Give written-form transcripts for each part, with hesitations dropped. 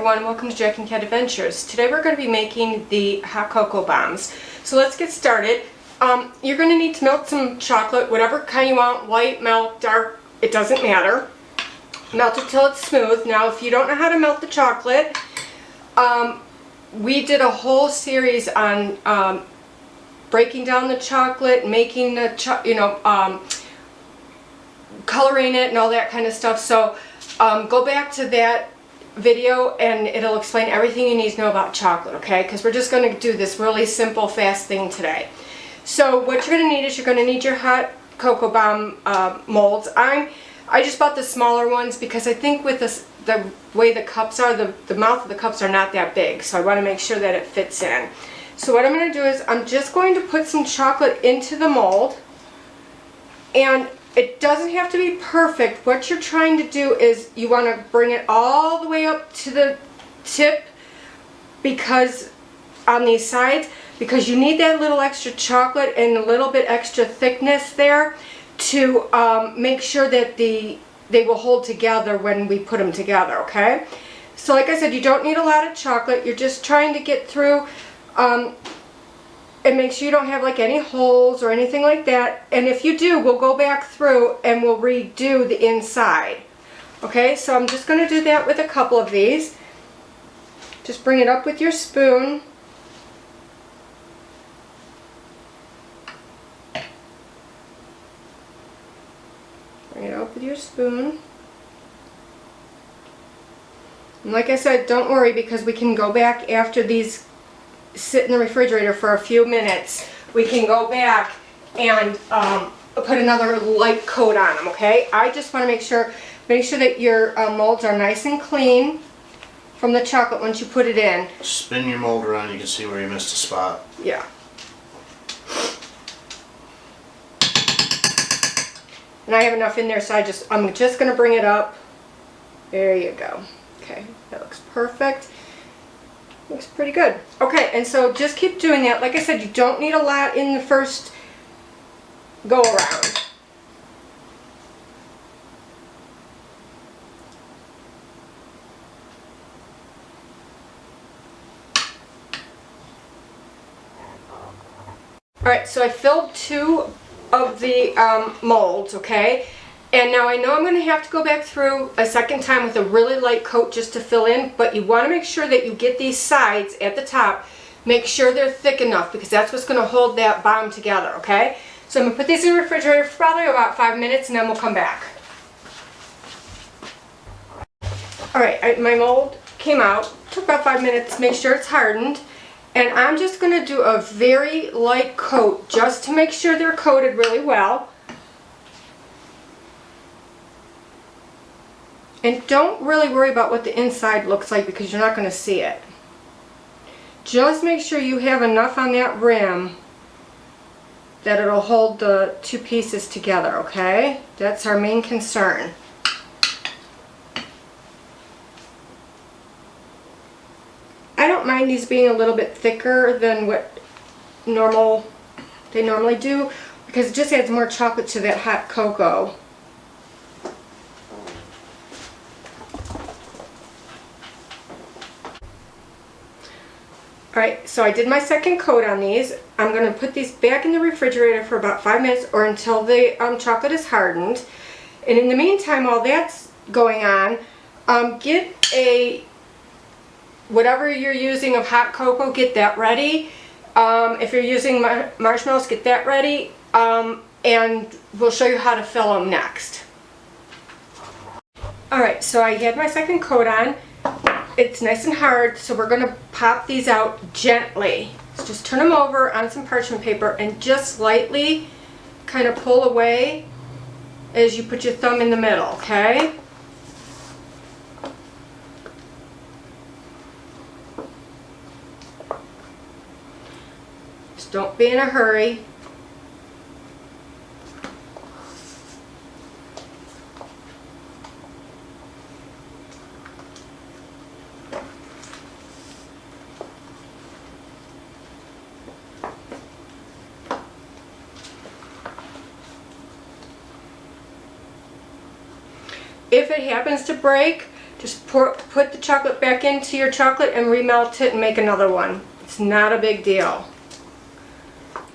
everyone, welcome to Jack and Cat Adventures. Today we're going to be making the hot cocoa bombs. So let's get started. You're going to need to melt some chocolate, whatever kind you want, white, milk, dark, it doesn't matter. Melt it till it's smooth. Now if you don't know how to melt the chocolate, we did a whole series on breaking down the chocolate, making the coloring it and all that kind of stuff. So go back to that video and it'll explain everything you need to know about chocolate, okay? Because we're just going to do this really simple, fast thing today. So what you're going to need is you're going to need your hot cocoa bomb molds. I just bought the smaller ones because I think with the way the cups are, the mouth of the cups are not that big. So I want to make sure that it fits in. So what I'm going to do is I'm just going to put some chocolate into the mold, and it doesn't have to be perfect. What you're trying to do is you want to bring it all the way up to the tip because on these sides, because you need that little extra chocolate and a little bit extra thickness there to make sure that they will hold together when we put them together, okay? So like I said, you don't need a lot of chocolate. You're just trying to get through and make sure you don't have like any holes or anything like that. And if you do, we'll go back through and we'll redo the inside. Okay, so I'm just going to do that with a couple of these. Just bring it up with your spoon. Bring it up with your spoon. And like I said, don't worry because we can go back after these sit in the refrigerator for a few minutes. We can go back and put another light coat on them, okay? I just want to make sure that your molds are nice and clean from the chocolate once you put it in. Spin your mold around, you can see where you missed a spot. Yeah. And I have enough in there, so I'm just going to bring it up. There you go. Okay, that looks perfect. Looks pretty good. Okay, and so just keep doing that. Like I said, you don't need a lot in the first go around. Alright, so I filled 2 of the molds, okay? And now I know I'm going to have to go back through a second time with a really light coat just to fill in, but you want to make sure that you get these sides at the top, make sure they're thick enough because that's what's going to hold that bomb together, okay? So I'm going to put these in the refrigerator for probably about 5 minutes and then we'll come back. Alright, my mold came out, took about 5 minutes, make sure it's hardened, and I'm just going to do a very light coat just to make sure they're coated really well. And don't really worry about what the inside looks like because you're not going to see it. Just make sure you have enough on that rim that it'll hold the 2 pieces together, okay? That's our main concern. I don't mind these being a little bit thicker than what they normally do because it just adds more chocolate to that hot cocoa. Alright, so I did my second coat on these. I'm going to put these back in the refrigerator for about 5 minutes or until the chocolate is hardened. And in the meantime, while that's going on, get whatever you're using of hot cocoa, get that ready. If you're using marshmallows, get that ready. And we'll show you how to fill them next. Alright, so I had my second coat on. It's nice and hard, so we're going to pop these out gently. So just turn them over on some parchment paper and just lightly kind of pull away as you put your thumb in the middle, okay? Just don't be in a hurry. If it happens to break, Just put the chocolate back into your chocolate and remelt it and make another one. It's not a big deal.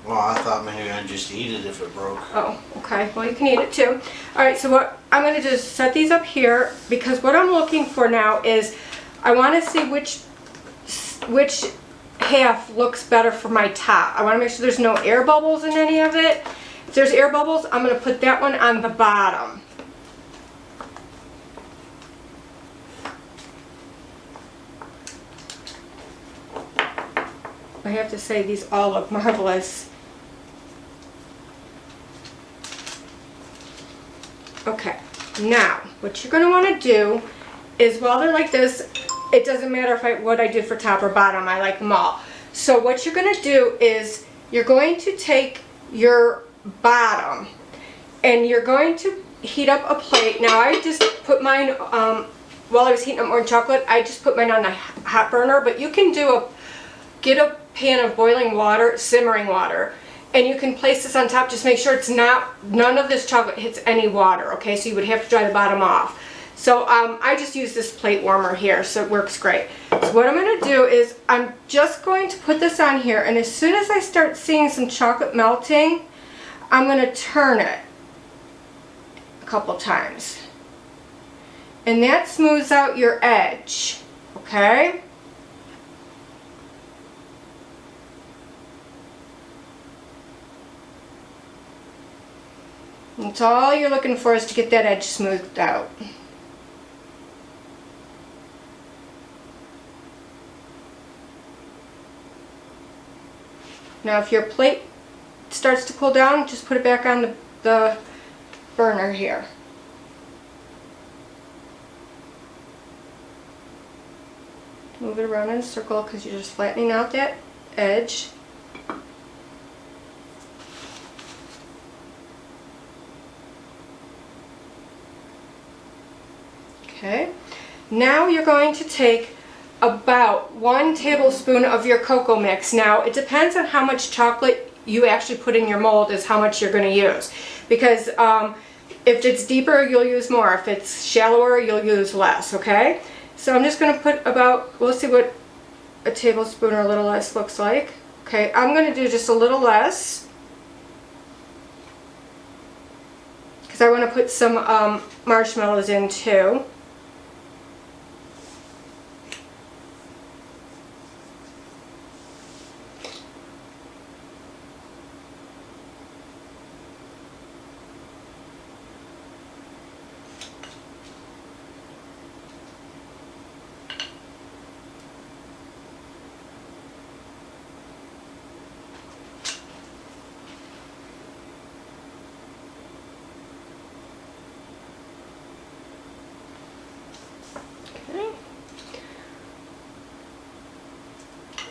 Well, I thought maybe I'd just eat it if it broke. Oh, okay. Well, you can eat it too. All right, so what I'm going to do is set these up here, because what I'm looking for now is I want to see which half looks better for my top. I want to make sure there's no air bubbles in any of it. If there's air bubbles, I'm going to put that one on the bottom. I have to say, these all look marvelous. Okay, now what you're going to want to do is, while they're like this, it doesn't matter what I do for top or bottom, I like them all. So what you're going to do is you're going to take your bottom and you're going to heat up a plate. Now I just put mine, while I was heating up more chocolate, I just put mine on the hot burner, but you can get a pan of boiling water, simmering water, and you can place this on top. Just make sure none of this chocolate hits any water, okay? So you would have to dry the bottom off. So I just use this plate warmer here, so it works great. So what I'm going to do is I'm just going to put this on here, and as soon as I start seeing some chocolate melting, I'm going to turn it a couple times. And that smooths out your edge, okay? That's all you're looking for, is to get that edge smoothed out. Now if your plate starts to cool down, just put it back on the burner here. Move it around in a circle, because you're just flattening out that edge. Okay, now you're going to take about 1 tablespoon of your cocoa mix. Now it depends on how much chocolate you actually put in your mold is how much you're going to use. Because if it's deeper, you'll use more. If it's shallower, you'll use less, okay? So I'm just going to put about, we'll see what a tablespoon or a little less looks like. Okay, I'm going to do just a little less, because I want to put some marshmallows in too.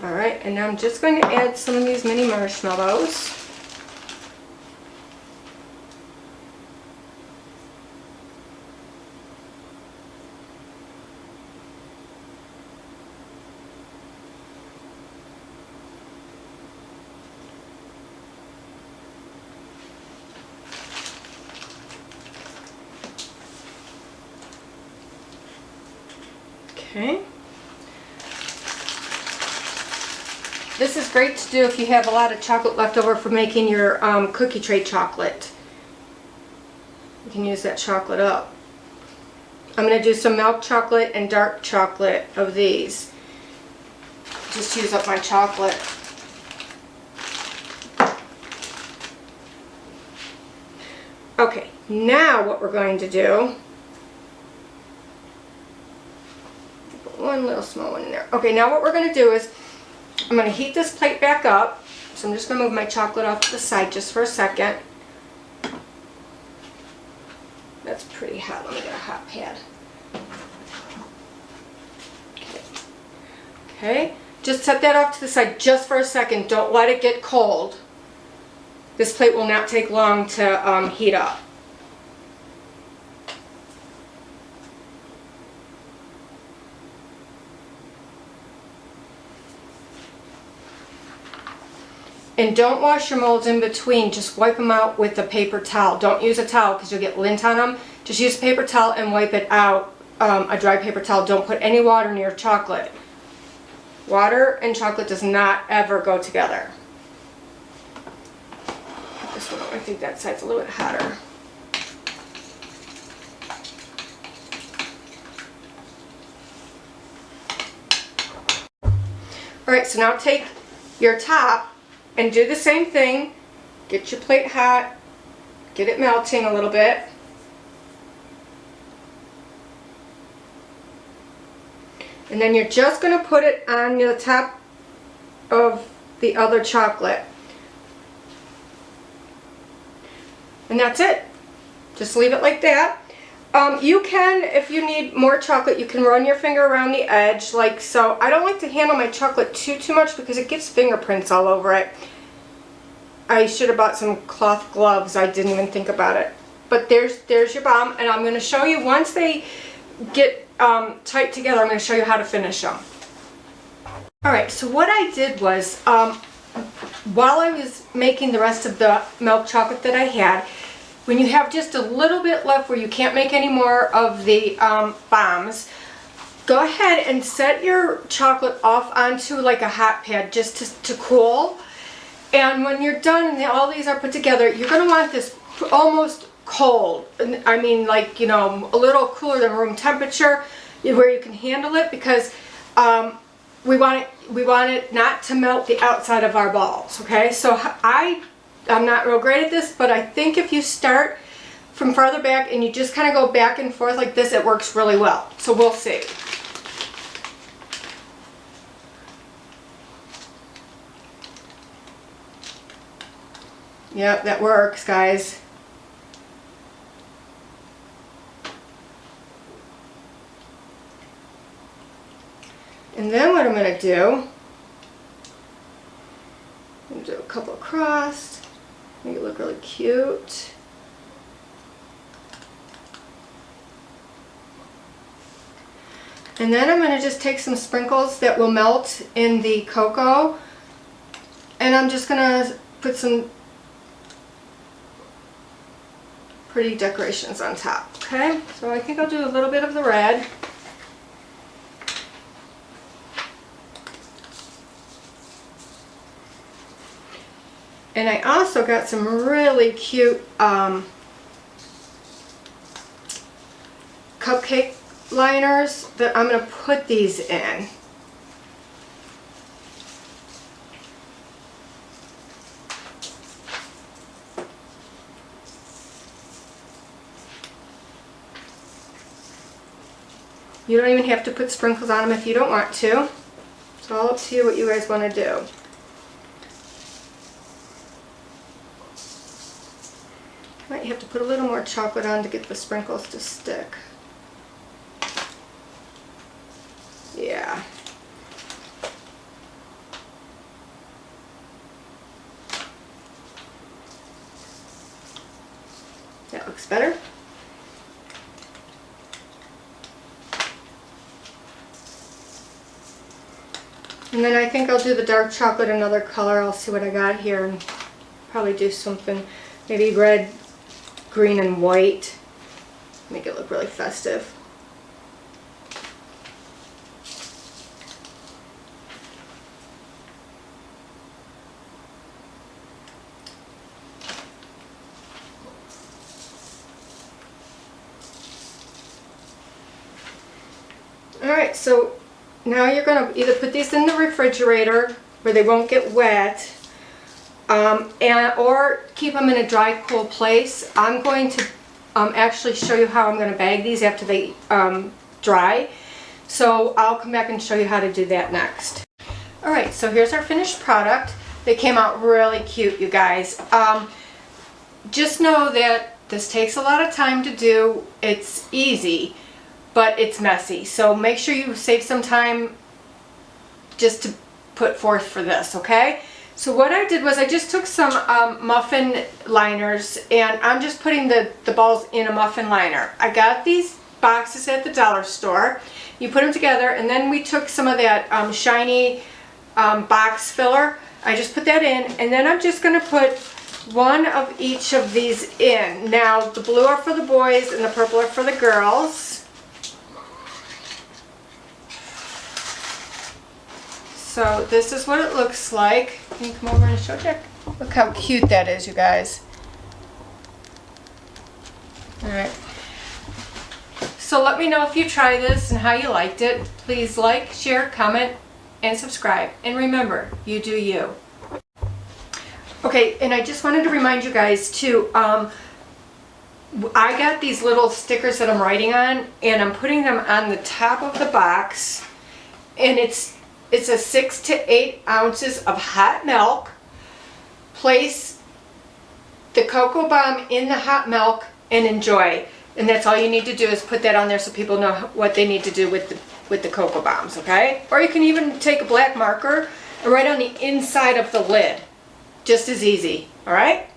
Alright, and now I'm just going to add some of these mini marshmallows. Okay. This is great to do if you have a lot of chocolate left over for making your cookie tray chocolate. You can use that chocolate up. I'm going to do some milk chocolate and dark chocolate of these. Just use up my chocolate. Okay, now what we're going to do, put one little small one in there. Okay, now what we're going to do is I'm going to heat this plate back up. So I'm just going to move my chocolate off to the side just for a second. That's pretty hot. Let me get a hot pad. Okay, just set that off to the side just for a second. Don't let it get cold. This plate will not take long to heat up. And don't wash your molds in between, just wipe them out with a paper towel. Don't use a towel because you'll get lint on them. Just use a paper towel and wipe it out a dry paper towel. Don't put any water near chocolate. Water and chocolate does not ever go together. This one, I think that side's a little bit hotter. Alright, so now take your top and do the same thing. Get your plate hot, get it melting a little bit. And then you're just going to put it on the top of the other chocolate. And that's it. Just leave it like that. You can, if you need more chocolate, you can run your finger around the edge like so. I don't like to handle my chocolate too much because it gets fingerprints all over it. I should have bought some cloth gloves. I didn't even think about it. But there's your bomb, and I'm going to show you once they get tight together, I'm going to show you how to finish them. Alright, so what I did was, while I was making the rest of the milk chocolate that I had, when you have just a little bit left where you can't make any more of the bombs, go ahead and set your chocolate off onto like a hot pad just to cool. And when you're done and all these are put together, you're going to want this almost cold. I mean, like, you know, a little cooler than room temperature where you can handle it, because we want it not to melt the outside of our balls, okay? So I'm not real great at this, but I think if you start from farther back and you just kind of go back and forth like this, it works really well. So we'll see. Yep, that works, guys. And then what I'm going to do, I'm going to do a couple across, make it look really cute. And then I'm going to just take some sprinkles that will melt in the cocoa, and I'm just going to put some pretty decorations on top, okay? So I think I'll do a little bit of the red. And I also got some really cute cupcake liners that I'm going to put these in. You don't even have to put sprinkles on them if you don't want to. It's all up to you what you guys want to do. Might have to put a little more chocolate on to get the sprinkles to stick. Yeah. That looks better. And then I think I'll do the dark chocolate another color. I'll see what I got here and probably do something, maybe red, green, and white. Make it look really festive. Alright, so now you're going to either put these in the refrigerator where they won't get wet, or keep them in a dry, cool place. I'm going to actually show you how I'm going to bag these after they dry. So I'll come back and show you how to do that next. Alright, so here's our finished product. They came out really cute, you guys. Just know that this takes a lot of time to do. It's easy, but it's messy. So make sure you save some time just to put forth for this, okay? So what I did was I just took some muffin liners, and I'm just putting the balls in a muffin liner. I got these boxes at the dollar store. You put them together, and then we took some of that shiny box filler. I just put that in, and then I'm just going to put one of each of these in. Now the blue are for the boys and the purple are for the girls. So this is what it looks like. Can you come over and show Jack? Look how cute that is, you guys. Alright. So let me know if you try this and how you liked it. Please like, share, comment, and subscribe. And remember, you do you. Okay, and I just wanted to remind you guys too, I got these little stickers that I'm writing on, and I'm putting them on the top of the box, and it's a 6 to 8 ounces of hot milk. Place the cocoa bomb in the hot milk and enjoy. And that's all you need to do is put that on there so people know what they need to do with the cocoa bombs, okay? Or you can even take a black marker and write on the inside of the lid. Just as easy, all right?